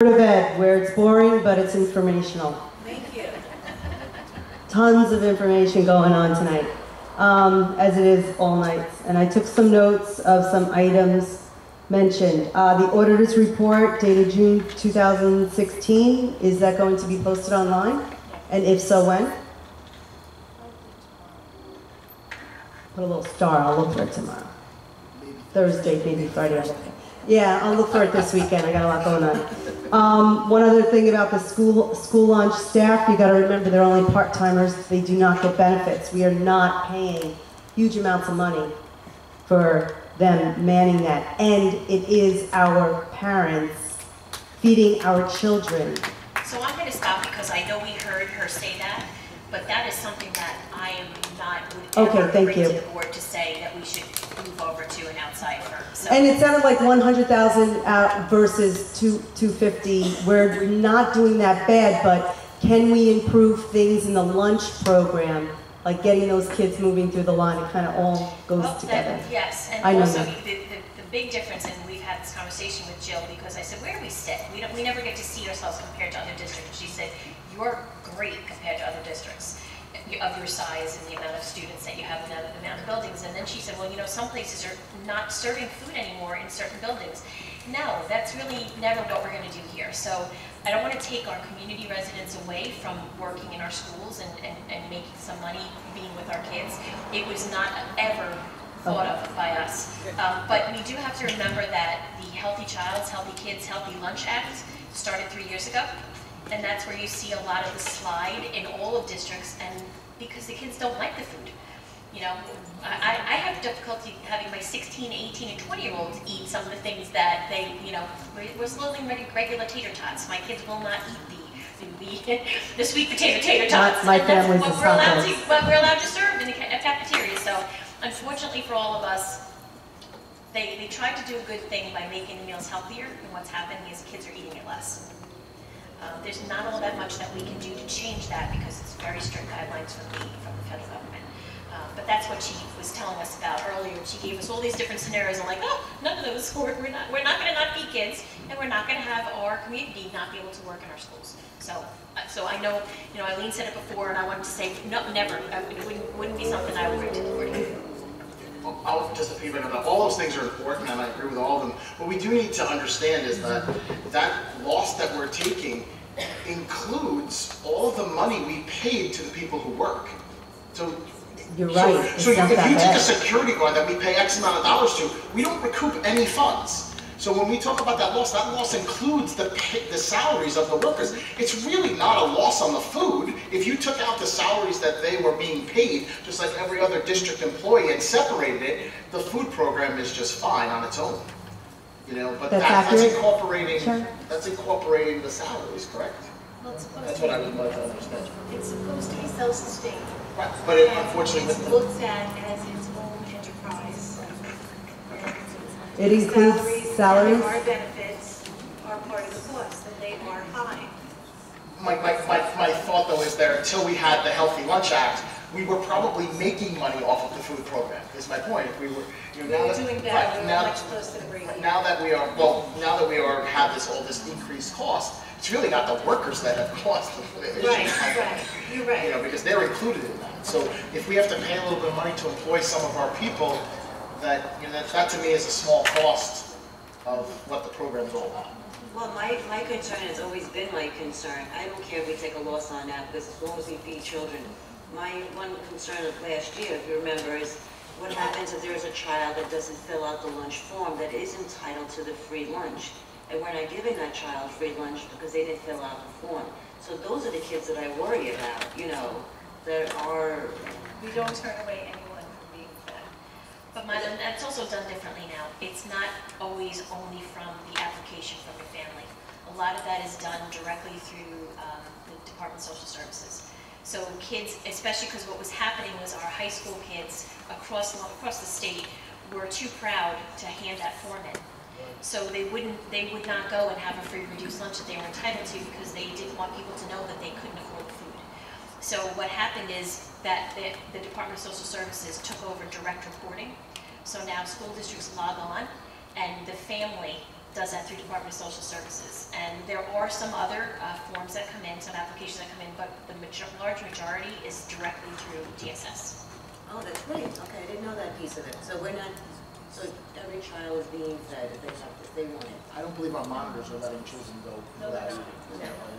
Board of Ed, where it's boring, but it's informational. Thank you. Tons of information going on tonight, as it is all nights. And I took some notes of some items mentioned. The auditor's report dated June 2016, is that going to be posted online? And if so, when? Put a little star, I'll look for it tomorrow. Thursday, maybe Friday. Yeah, I'll look for it this weekend. I got a lot going on. One other thing about the school lunch staff, you got to remember they're only part-timers. They do not get benefits. We are not paying huge amounts of money for them manning that. And it is our parents feeding our children. So I'm going to stop because I know we heard her say that, but that is something that I am not would ever bring to the board to say that we should move over to an outside firm. So. And it sounded like 100,000 versus 250. We're not doing that bad, but can we improve things in the lunch program, like getting those kids moving through the line? It kind of all goes together. Yes, and also the big difference, and we've had this conversation with Jill because I said, where do we sit? We never get to see ourselves compared to other districts. She said, you're great compared to other districts of your size and the amount of students that you have and the amount of buildings. And then she said, well, you know, some places are not serving food anymore in certain buildings. No, that's really never what we're going to do here. So I don't want to take our community residents away from working in our schools and making some money being with our kids. It was not ever thought of by us. But we do have to remember that the Healthy Child's, Healthy Kids, Healthy Lunch Act started 3 years ago. And that's where you see a lot of the slide in all of districts, and because the kids don't like the food. You know, I have difficulty having my 16, 18, and 20-year-olds eat some of the things that they, you know, we're slowly regular tater tots. My kids will not eat the sweet potato tater tots. My family's what we're allowed to serve in the cafeteria. So unfortunately for all of us, they tried to do a good thing by making the meals healthier, and what's happening is kids are eating it less. There's not all that much that we can do to change that because it's very strict guidelines from the federal government. But that's what she was telling us about earlier. She gave us all these different scenarios. I'm like, oh, none of those. We're not going to not feed kids, and we're not going to have our community not be able to work in our schools. So I know, you know, Eileen said it before, and I wanted to say, no, never. It wouldn't be something I would bring to the board. I'll just piggyback on that. All those things are important, and I agree with all of them. What we do need to understand is that that loss that we're taking includes all of the money we paid to the people who work. So you're right. So if you take a security guard that we pay X amount of dollars to, we don't recoup any funds. So when we talk about that loss includes the salaries of the workers. It's really not a loss on the food. If you took out the salaries that they were being paid, just like every other district employee, and separated it, the food program is just fine on its own. You know, but that's incorporating the salaries, correct? Well, that's what I would like to understand. It's supposed to be self-sustaining. Right, but unfortunately, it's looked at as its own enterprise. It includes salaries. Our benefits are part of the cost, and they are high. My thought though is that until we had the Healthy Lunch Act, we were probably making money off of the food program. Is my point. If we were, you know, doing that, we're much closer to breaking. Now that we are, have all this increased cost, it's really not the workers that have cost. Right. You're right. You know, because they're included in that. So if we have to pay a little bit of money to employ some of our people, that, you know, that to me is a small cost of what the program is all about. Well, my concern has always been my concern. I don't care if we take a loss on that, because as long as we feed children. My one concern of last year, if you remember, is what happens if there's a child that doesn't fill out the lunch form that is entitled to the free lunch, and we're not giving that child free lunch because they didn't fill out the form. So those are the kids that I worry about, you know, that are... We don't turn away anyone from being fed. But Mylan, that's also done differently now. It's not always only from the application from your family. A lot of that is done directly through the Department of Social Services. So kids, especially because what was happening was our high school kids across the state were too proud to hand that form in. So they would not go and have a free reduced lunch that they were entitled to because they didn't want people to know that they couldn't afford the food. So what happened is that the Department of Social Services took over direct reporting. So now school districts log on, and the family does that through Department of Social Services. And there are some other forms that come in, some applications that come in, but the large majority is directly through DSS. Oh, that's great. Okay, I didn't know that piece of it. So we're not, so every child is being fed if they want it. I don't believe our monitors are letting children go without eating.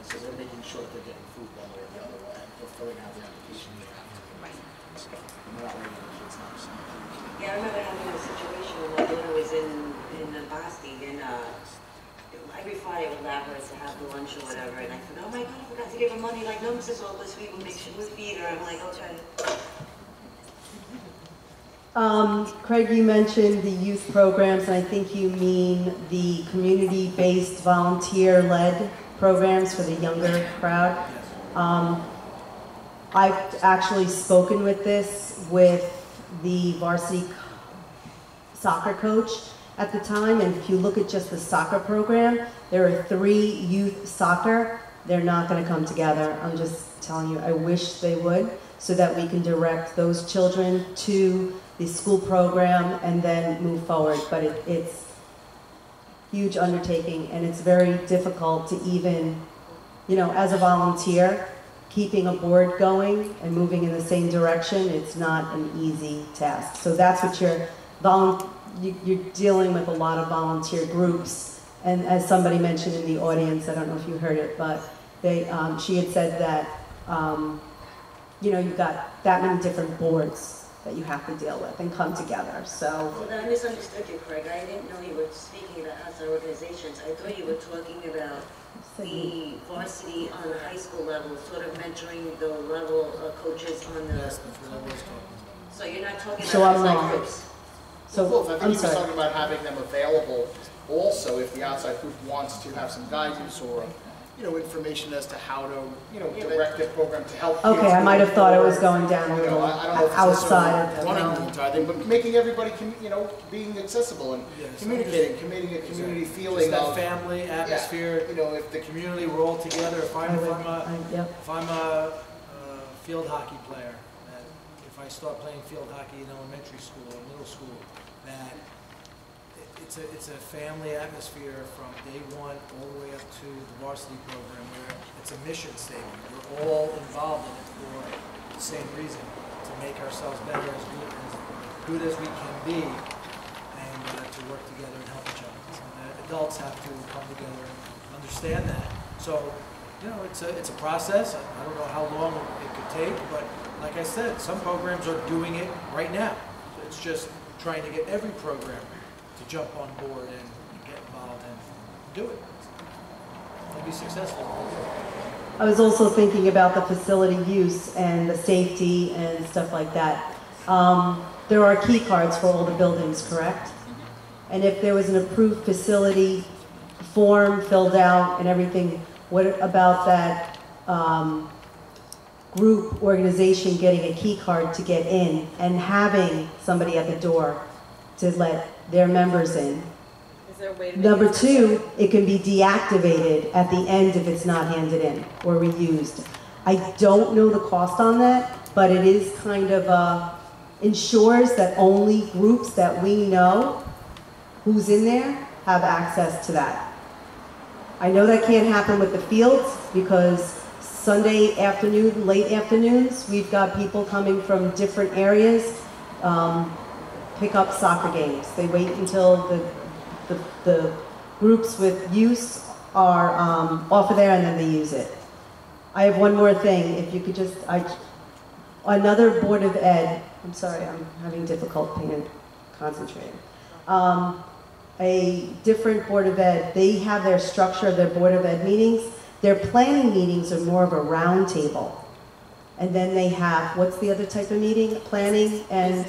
So they're making sure that they're getting food one way or the other, and they're filling out the application they have to. Right. We're not letting the kids know. Yeah, I remember having a situation when my daughter was in Boston, and every Friday I would allow her to have the lunch or whatever, and I thought, oh my God, I forgot to give her money. Like, no, Mrs. All this week we'll make sure we feed her. I'm like, okay. Craig, you mentioned the youth programs, and I think you mean the community-based, volunteer-led programs for the younger crowd. I've actually spoken with the varsity soccer coach at the time, and if you look at just the soccer program, there are 3 youth soccer. They're not going to come together. I'm just telling you, I wish they would, so that we can direct those children to the school program and then move forward. But it's huge undertaking, and it's very difficult to even, as a volunteer, keeping a board going and moving in the same direction. It's not an easy task. So that's what you're dealing with, a lot of volunteer groups. And as somebody mentioned in the audience, I don't know if you heard it, but she had said that you've got that many different boards that you have to deal with and come together. So. Well, I misunderstood you, Craig. I didn't know you were speaking about outside organizations. I thought you were talking about the varsity on the high school level, sort of mentoring the level of coaches on the. Yes, that's what I was talking about. So you're not talking So about I'm outside wrong. groups. So I think I'm he was sorry. talking about having them available also if the outside group wants to have some guidance or, information as to how to, direct their program to help. Okay, kids I might have thought it was forward. going down a little I don't know if it's outside necessarily running the of entire thing, but making everybody, being accessible and communicating, creating a community feeling Just that of family atmosphere. if the Community, we're all together. If I'm Yep. a field hockey player, that if I start playing field hockey in elementary school or middle school, that it's a family atmosphere from day one all the way up to the varsity program, where it's a mission statement. We're all involved in it for the same reason, to make ourselves better, as good as we can be, and to work together and help each other. And adults have to come together and understand that. So, it's a process. I don't know how long it could take, but like I said, some programs are doing it right now. It's just trying to get every program to jump on board and get involved and do it. And be successful. I was also thinking about the facility use and the safety and stuff like that. There are key cards for all the buildings, correct? And if there was an approved facility form filled out and everything, what about that group organization getting a key card to get in and having somebody at the door to let their members in? Is there a way to Number 2, it can be deactivated at the end if it's not handed in or reused. I don't know the cost on that, but it is kind of ensures that only groups that we know who's in there have access to that. I know that can't happen with the fields because Sunday afternoon, late afternoons, we've got people coming from different areas, pick up soccer games. They wait until the groups with use are off of there and then they use it. I have one more thing. If you could just, another Board of Ed, I'm sorry, I'm having difficulty concentrating. A different Board of Ed, they have their structure of their Board of Ed meetings. Their planning meetings are more of a round table. And then they have, what's the other type of meeting? Planning and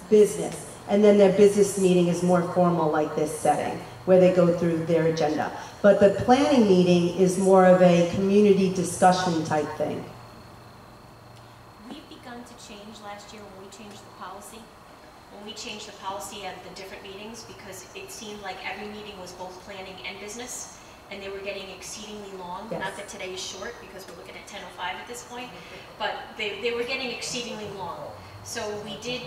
business. And then their business meeting is more formal, like this setting, where they go through their agenda. But the planning meeting is more of a community discussion type thing. We've begun to change last year when we changed the policy. When we changed the policy at the different meetings, because it seemed like every meeting was both planning and business, and they were getting exceedingly long. Yes. Not that today is short, because we're looking at 10:05 at this point, but they were getting exceedingly long. So we did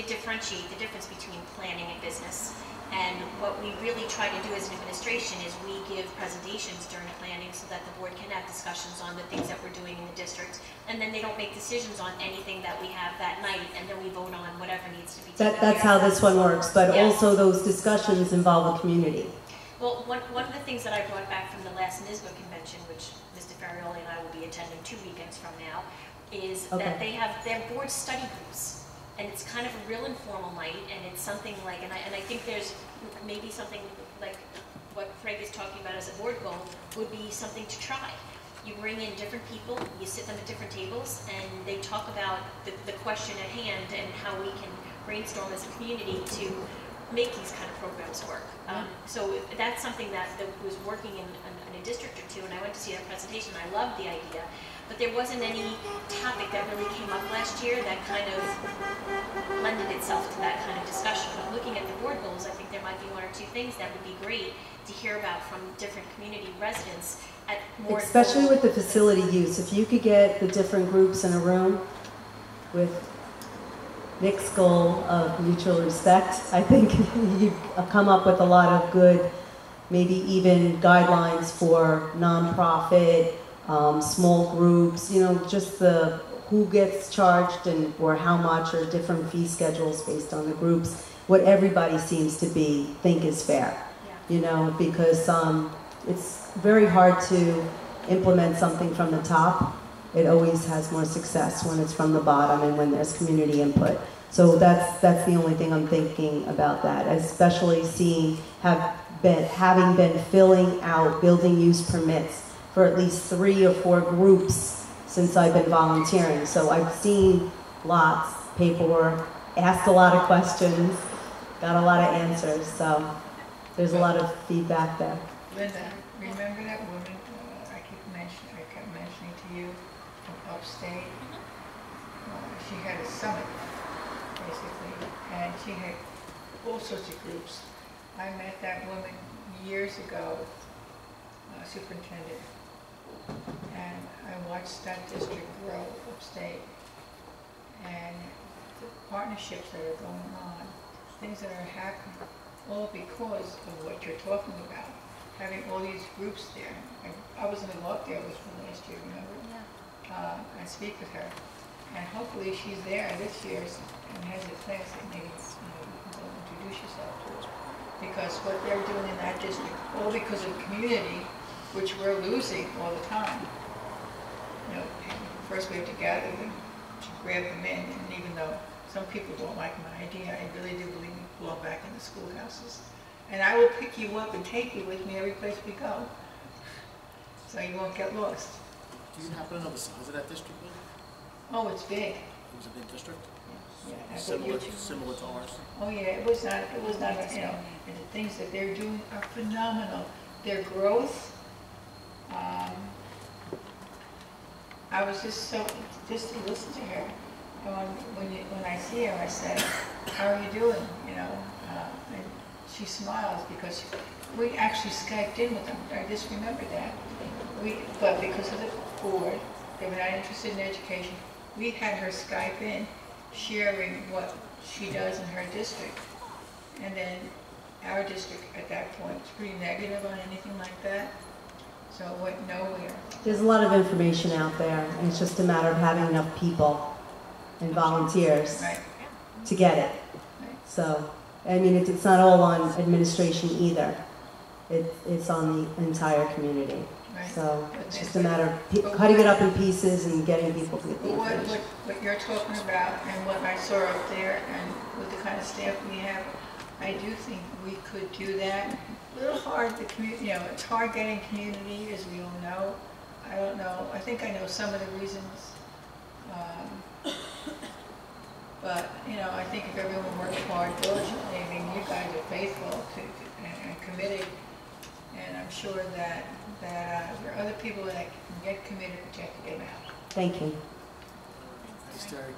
differentiate the difference between planning and business. And what we really try to do as an administration is we give presentations during planning so that the board can have discussions on the things that we're doing in the district. And then they don't make decisions on anything that we have that night, and then we vote on whatever needs to be taken. That's how this one works, but Yeah. also those discussions involve the community. Well, one of the things that I brought back from the last NISBA convention, which Mr. Ferrioli and I will be attending 2 weekends from now, is that they have their board study groups. And it's kind of a real informal night, and it's something like, and I think there's maybe something like what Craig is talking about as a board goal would be something to try. You bring in different people, you sit them at different tables, and they talk about the question at hand and how we can brainstorm as a community to make these kind of programs work. So that's something that was working in a district or two, and I went to see that presentation. I loved the idea. But there wasn't any topic that really came up last year that kind of lended itself to that kind of discussion. But looking at the board goals, I think there might be 1 or 2 things that would be great to hear about from different community residents at more. Especially with the facility use. If you could get the different groups in a room with Nick's goal of mutual respect, I think you come up with a lot of good, maybe even guidelines for nonprofit, small groups, you know, just the who gets charged and or how much, or different fee schedules based on the groups. What everybody seems to think is fair, you know, because it's very hard to implement something from the top. It always has more success when it's from the bottom and when there's community input. So that's the only thing I'm thinking about that, especially having been filling out building use permits for at least 3 or 4 groups since I've been volunteering. So I've seen lots, paperwork, asked a lot of questions, got a lot of answers. So there's a lot of feedback there. Lynda, remember that woman I kept mentioning to you from upstate? She had a summit, basically, and she had all sorts of groups. I met that woman years ago, superintendent. And I watched that district grow upstate, and the partnerships that are going on, things that are happening, all because of what you're talking about, having all these groups there. I was involved there with her last year, remember? Yeah. I speak with her, and hopefully she's there this year and has a class that maybe you can go introduce yourself to. Because what they're doing in that district, all because of community, which we're losing all the time. You know, first we have to gather them, to grab them in, and even though some people don't like my idea, I really do believe we belong back in the schoolhouses. And I will pick you up and take you with me every place we go, so you won't get lost. Do you happen to know the size of that district? Oh, it's big. It was a big district? Yeah, Similar to ours? Oh yeah, it was not, you know, and the things that they're doing are phenomenal. Their growth, I was just to listen to her. And when I see her, I said, "How are you doing?" You know, and she smiles because we actually Skyped in with them. I just remembered that. But because of the board, they were not interested in education. We had her Skype in, sharing what she does in her district, and then our district at that point was pretty negative on anything like that. So it went nowhere. There's a lot of information out there, and it's just a matter of having enough people and volunteers to get it. Right. So, I mean, it's not all on administration either. It's on the entire community. Right. So it's just a matter of cutting it up in pieces and getting people to get the information. What you're talking about and what I saw up there and with the kind of staff we have, I do think we could do that. A little hard, you know, it's hard getting community, as we all know. I don't know, I think I know some of the reasons. But, you know, I think if everyone works hard diligently, I mean, you guys are faithful and committed, and I'm sure that there are other people that can get committed, but you have to get them out. Thank you. Thanks, Terry.